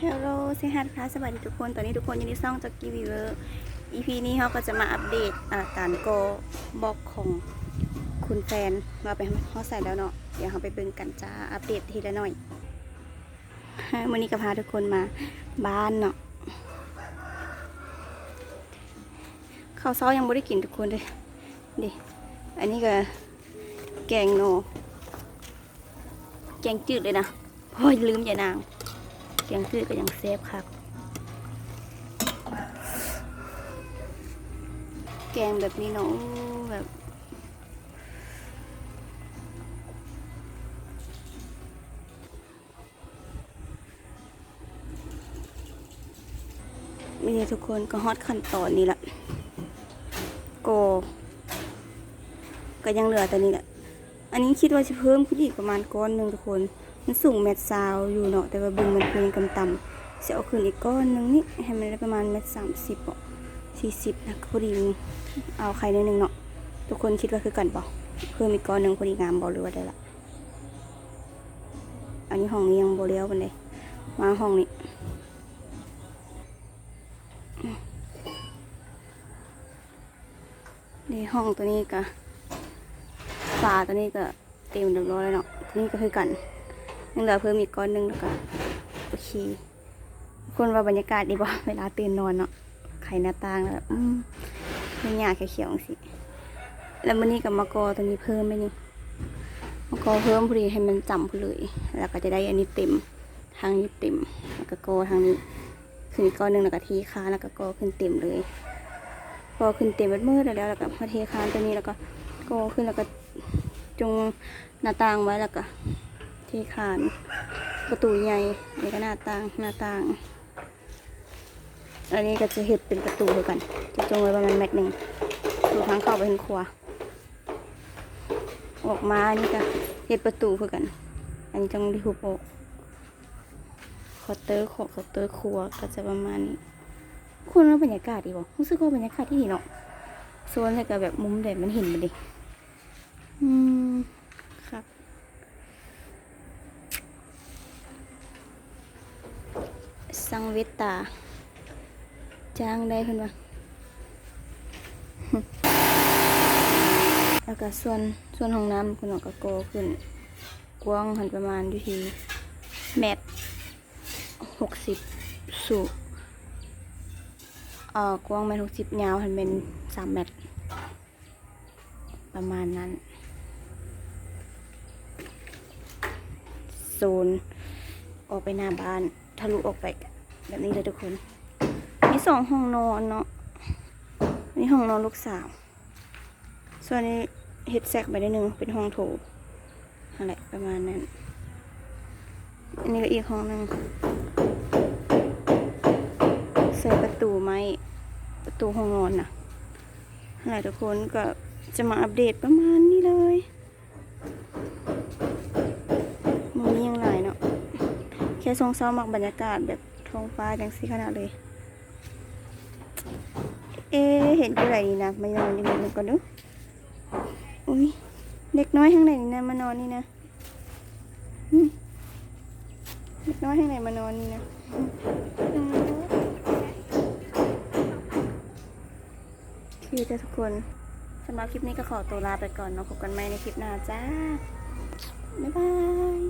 ฮัลโหลเซฮัทค่ะสวัสดีทุกคนตอนนี้ทุกคนยินดีซ่องจากกีวีเวอร์ EP นี้เขาก็จะมาอัปเดตการโกบล็อกของคุณแฟนมาไปเขาใส่แล้วเนาะเดี๋ยวเขาไปเบิ่งกันจ้าอัปเดตทีละหน่อยวันนี้ก็พาทุกคนมาบ้านเนาะข้าวเช้ายังไม่ได้กินทุกคนเลยดิอันนี้ก็แกงโนแกงจืดเลยนะโอ้ยลืมอย่านางแกงจืดก็ยังเซฟครับแกงแบบนี้เนาะแบบไม่ได้ทุกคนก็ฮอตขั้นตอนนี้แหละโกก็ยังเหลือแต่นี้แหละอันนี้คิดว่าจะเพิ่มขึ้นอีกประมาณก้อนหนึ่งทุกคนมันสูง1.20 เมตรอยู่เนาะแต่ว่าบึงมันเป็นกำต่ำจะเอาขึ้นอีกก้อนหนึ่งนี่ให้มันได้ประมาณ1.30 เมตรป่ะ40นะพอดีเอาไข่นิดนึงเนาะทุกคนคิดว่าคือกันป่ะเพิ่มอีกก้อนหนึ่งพอดีงามบ่หรือว่าได้ละอันนี้ห้องนี้ยังโบเลี้ยวกันเลยมาห้องนี้ในห้องตัวนี้ก็ฝาตัวนี้ก็เต็มเรียบร้อยแล้วเนาะตัวนี้ก็คือกันยังเหลือเพิ่มอีกก้อนหนึ่งแล้วก็โอเคคนว่าบรรยากาศดีป่ะเวลาตื่นนอนเนาะไข่หน้าต่างแล้วเป็นหญ้าเขียวๆสิแล้ววันนี้กับมะกอตัวนี้เพิ่มไหมนี่มะกอเพิ่มพอดีให้มันจำพอเลยแล้วก็จะได้อันนี้เต็มทางนี้เต็มแล้วก็กอทางนี้ขึ้นอีกก้อนหนึ่งแล้วก็ทีค้าแล้วก็กอขึ้นเต็มเลยพอขึ้นเต็มมืดแล้วแล้วก็มาเทคานตัวนี้แล้วก็กอขึ้นแล้วก็จงหน้าต่างไว้แล้วก็เทคานประตูใหญ่นี่ก็หน้าต่างอันนี้ก็จะเห็ดเป็นประตูเหมือนกันจะจงไว้ประมาณ1 เมตรประตูทางเข้าไปเห็นครัวออกมานี่ก็เห็ดประตูเหมือนกันอันนี้จังที่หุบโอกเคาน์เตอร์ครัวก็จะประมาณนี้คุณว่าบรรยากาศดีป่ะรู้สึกว่าบรรยากาศที่ดีเนาะโซนอะไรก็แบบมุมแดดมันเห็นมันดิครับสังเวตาจ้างได้เพิ่นว่าแล้วก็ส่วนห้องน้ำคุณหมอก็โกขึ้นกว้างหันประมาณอยู่ที่1.60 สูงกว้าง1.60 ยาวหันเป็น3 เมตรประมาณนั้นโซนออกไปหน้าบ้านทะลุออกไปแบบนี้เลยทุกคนมี2 ห้องนอนเนาะนี่ห้องนอนลูกสาวส่วนนี้เฮ็ดแซกไปได้1เป็นห้องโถอะไรประมาณนั้นอันนี้ก็อีกห้องนึงใส่ประตูไม้ประตูห้องนอนนะอะไรทุกคนก็จะมาอัปเดตประมาณนี้เลยมุมนี้ยังหลายเนาะแค่ทรงเศร้ามักบรรยากาศแบบท้องฟ้าจังสีขนาดเลยเห็นอะไรนี่นะไม่นอนยังไงก่อนดูอุ้ยเด็กน้อยข้างไหนนี่นะมานอนนี่นะเด็กน้อยข้างไหนมานอนนี่นะคือจ้าทุกคนสำหรับคลิปนี้ก็ขอตัวลาไปก่อนเนาะพบกันใหม่ในคลิปหน้าจ้าบ๊ายบาย